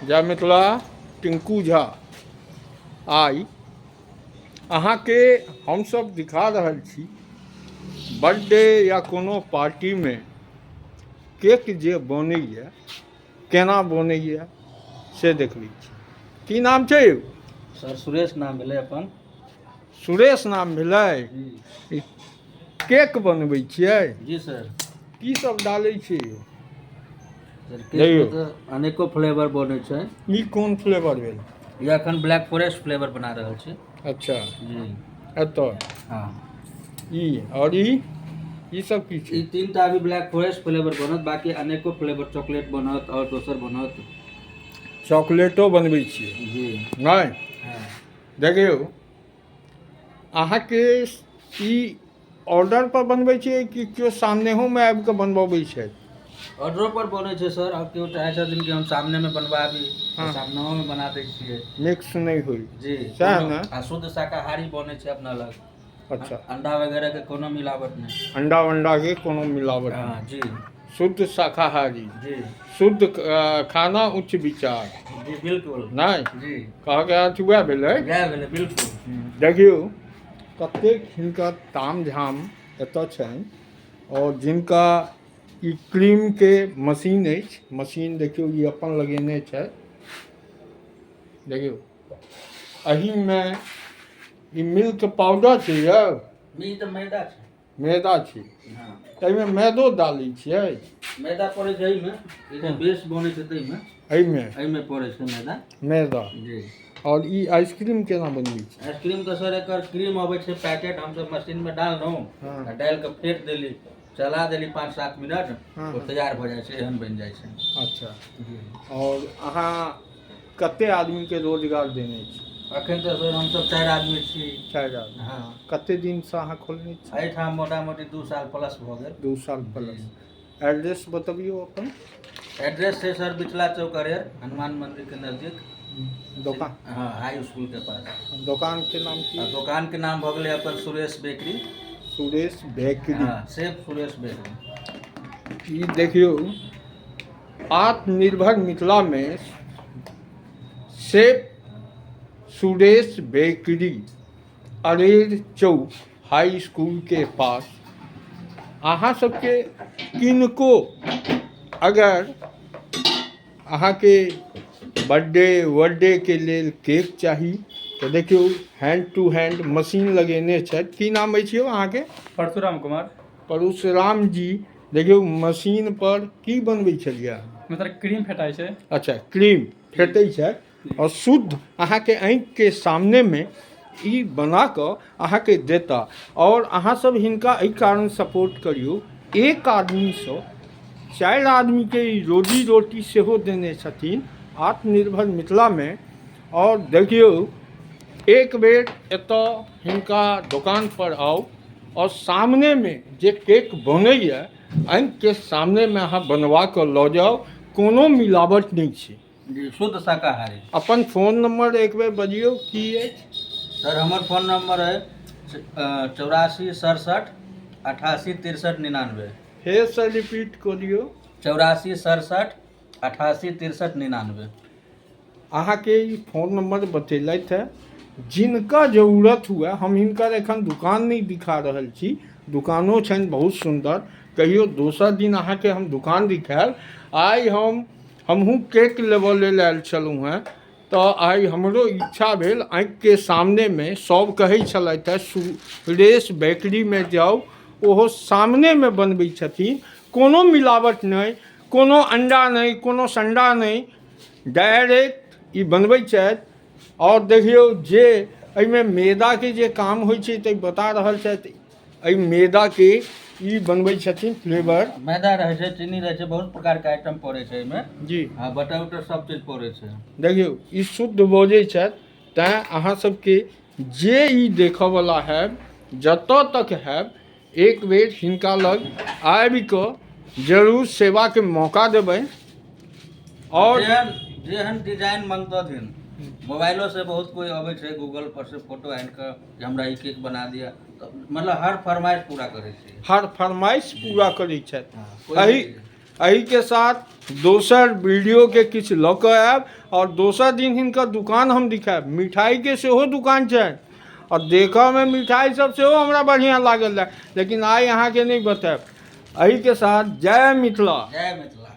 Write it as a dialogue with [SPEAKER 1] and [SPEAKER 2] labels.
[SPEAKER 1] जय मिथिला। टिंकू झा आई अहाँ के हम सब दिखा रहल छी बर्थडे या कोनो पार्टी में केक जे बनैया केना बनैया से देखबै छी। की नाम छै यौ?
[SPEAKER 2] सर सुरेश नाम भेलै अपन।
[SPEAKER 1] सुरेश नाम भेलै।
[SPEAKER 2] जी
[SPEAKER 1] केक बनबै छियै?
[SPEAKER 2] जी सर।
[SPEAKER 1] की सब डालै छी यौ?
[SPEAKER 2] सर केक में तो अनेको फ्लेवर बनै छै।
[SPEAKER 1] ई कोन फ्लेवर भेल?
[SPEAKER 2] ये एखन ब्लैक फॉरेस्ट फ्लेवर बना रहल छी।
[SPEAKER 1] अच्छा
[SPEAKER 2] जी
[SPEAKER 1] एतऽ
[SPEAKER 2] हाँ।
[SPEAKER 1] ई और ई सब की छै?
[SPEAKER 2] ई तीनटा अभी ब्लैक फॉरेस्ट फ्लेवर बनत, बाकी अनेको फ्लेवर चॉकलेट बनत और दोसर बनत।
[SPEAKER 1] चॉकलेटो बनबै छियै?
[SPEAKER 2] जी
[SPEAKER 1] नहीं
[SPEAKER 2] हाँ।
[SPEAKER 1] देखियौ अहाँके ई ऑर्डर पर बनबै छियै कि केओ सामनेहोमे आबि कऽ बनबबै छथि?
[SPEAKER 2] ऑर्डरो पर बनै छै सर, और केओ चाहे छथिन कि हम सामने में बनवाबी
[SPEAKER 1] हाँ।
[SPEAKER 2] तो सामनेओ में बना दै छियै।
[SPEAKER 1] मिक्स नहीं हुई
[SPEAKER 2] जी
[SPEAKER 1] सएह
[SPEAKER 2] कोनो-
[SPEAKER 1] ने?
[SPEAKER 2] आ शुद्ध शाकाहारी बनै छै अपना लग।
[SPEAKER 1] अच्छा
[SPEAKER 2] अंडा वगैरह के कोनो मिलावट नहीं।
[SPEAKER 1] अंडा वंडा के कोनो मिलावट
[SPEAKER 2] हाँ
[SPEAKER 1] नहीं,
[SPEAKER 2] जी
[SPEAKER 1] शुद्ध शाकाहारी,
[SPEAKER 2] जी
[SPEAKER 1] शुद्ध खाना उच्च विचार।
[SPEAKER 2] जी बिल्कुल
[SPEAKER 1] नहीं
[SPEAKER 2] जी
[SPEAKER 1] कहके अर्थ वएह भेलै।
[SPEAKER 2] वएह भेलै बिल्कुल।
[SPEAKER 1] देखियौ कतेक हिनकर ताम झाम एतऽ छनि और जिनका ई क्रीम के मशीन अछि, मशीन देखियौ ई अपन लगेने छै। देखियौ एहिमे ई मिल्क पाउडर छै यौ?
[SPEAKER 2] ई तऽ मैदा छै।
[SPEAKER 1] मैदा छै?
[SPEAKER 2] हाँ
[SPEAKER 1] एहिमे मैदो डालै छियै?
[SPEAKER 2] मैदा पड़ै छै एहिमे, ई जे बेस बनै छै ताहिमे
[SPEAKER 1] एहिमे
[SPEAKER 2] पड़ै छै मैदा।
[SPEAKER 1] मैदा।
[SPEAKER 2] जी
[SPEAKER 1] और ई आइसक्रीम केना बनबै छी?
[SPEAKER 2] आइसक्रीम तो सर एकर क्रीम अबै छै पैकेट, हमसब मशीन में डाललहुँ
[SPEAKER 1] हाँ।
[SPEAKER 2] आ डालि कऽ फेंट देली, चला देली 5-7 मिनट
[SPEAKER 1] हाँ,
[SPEAKER 2] तो
[SPEAKER 1] हाँ।
[SPEAKER 2] तैयार भऽ जाइ छै, एहन बनि जाइ छै।
[SPEAKER 1] अच्छा
[SPEAKER 2] जी
[SPEAKER 1] और अहाँ कते आदमी के रोजगार देने छी?
[SPEAKER 2] अखन तऽ सर हमसब 4 आदमी छी।
[SPEAKER 1] 4 आदमी।
[SPEAKER 2] हाँ
[SPEAKER 1] कते दिन से अहाँ खोलने छी?
[SPEAKER 2] एहिठाम मोटा मोटी 2 साल प्लस भऽ गेल।
[SPEAKER 1] 2 साल प्लस। एड्रेस बतबियो अपन।
[SPEAKER 2] एड्रेस छै सर बिचला चौक अरेर, हनुमान मंदिर के नजदीक।
[SPEAKER 1] दुकान
[SPEAKER 2] हाँ हाई स्कूल के पास।
[SPEAKER 1] दुकान के नाम
[SPEAKER 2] आ
[SPEAKER 1] की?
[SPEAKER 2] दुकान के नाम भऽ गेलै अपन सुरेश बेकरी।
[SPEAKER 1] सुरेश बेकरी।
[SPEAKER 2] हाँ सेफ सुरेश बेकरी।
[SPEAKER 1] ई देखियो आत्मनिर्भर मिथिला में सेफ सुरेश बेकरी, अरेर चौक, हाई स्कूल के पास। अहाँ सबके किनको अगर अहाँ के बर्थडे के लेल केक चाही तो देखियो हैंड टू हैंड मशीन लगेने छथि। की नाम अछि यौ अहाँके?
[SPEAKER 3] परशुराम कुमार।
[SPEAKER 1] परशुराम जी देखियौ मशीन पर की बनबै छलियै?
[SPEAKER 3] मतलब क्रीम फेटाइ छै।
[SPEAKER 1] अच्छा क्रीम फेटै छै और शुद्ध अहाँके आँखिके सामने में ई बना कऽ अहाँके देता। और अहाँ सब हिनका एहि कारण सपोर्ट करियौ, एक आदमीसँ 4 आदमी के ई रोजी रोटी सेहो देने छथिन आत्मनिर्भर मिथिला में। और देखियौ एक बेर एतऽ हिनका दोकान पर आओ और सामने में जे केक बनैया आँखिके सामने में अहाँ बनवा कऽ लऽ जाओ, कोनो मिलावट नहीं छै।
[SPEAKER 2] जी शुद्ध शाकाहारी।
[SPEAKER 1] अपन फोन नंबर एक बेर बजियौ की अछि?
[SPEAKER 2] सर हमर फोन नंबर है 84 67 88 63 99।
[SPEAKER 1] फेर से रिपीट कऽ दियौ।
[SPEAKER 2] 84 67 88 63 99।
[SPEAKER 1] अहाँके ई फोन नंबर बतेलथि है, जिनका जरूरत हुए। हम हिनकर एखन दुकान नहीं दिखा रहल छी, दुकानो छनि बहुत सुंदर, कहियो दोसर दिन अहाँके हम दुकान दिखाएब। आइ हमहूँ केक लेबऽ लेल आयल छलहुँ हैं, तो आइ हमरो इच्छा भेल आँखिके सामने में सब कहै छलथि है सुरेश बेकरी में जाउ, ओहो सामने में बनबै छथिन, कोनो मिलावट नहीं, कोनो अंडा नहीं, कोनो संडा नहीं, डायरेक्ट ई बनबै छथि। और देखियौ जे एहिमे मैदा के जे काम होइ छै तऽ बता रहल छथि, एहि मैदा के ई बनबै छथिन फ्लेवर।
[SPEAKER 2] मैदा रहे छै, चीनी रहे छै, बहुत प्रकार के आइटम पड़े छै एहिमे।
[SPEAKER 1] जी
[SPEAKER 2] हाँ बटर उटर सब चीज पड़े छै।
[SPEAKER 1] देखियौ ई शुद्ध बजै छथि, तैँ अहाँ सबके जे ई देखऽवला हैब, जतऽ तक हैब, एक बेर हिनका लग आबि कऽ जरूर सेवा के मौका देबै। और
[SPEAKER 2] जेहन डिजाइन मंगतथिन, मोबाइलो से बहुत कोई अबै छै, गूगल पर से फोटो आनि कऽ कि हमरा ई केक बना दिया, तो मतलब हर फरमाइश पूरा करै छी।
[SPEAKER 1] हर फरमाइश पूरा करै छथि।
[SPEAKER 2] हाँ, कोई
[SPEAKER 1] एहि
[SPEAKER 2] नहीं।
[SPEAKER 1] एही के साथ दोसर वीडियो के किछु लऽ कऽ आयब और दोसर दिन हिनकर दुकान हम दिखायब। मिठाई के सेहो दुकान छै और देखऽ में मिठाई सब सेहो हमरा बढ़िया लागल है, लेकिन आइ अहाँ के नहीं बतायब। एही के साथ जय मिथिला।
[SPEAKER 2] जय मिथिला।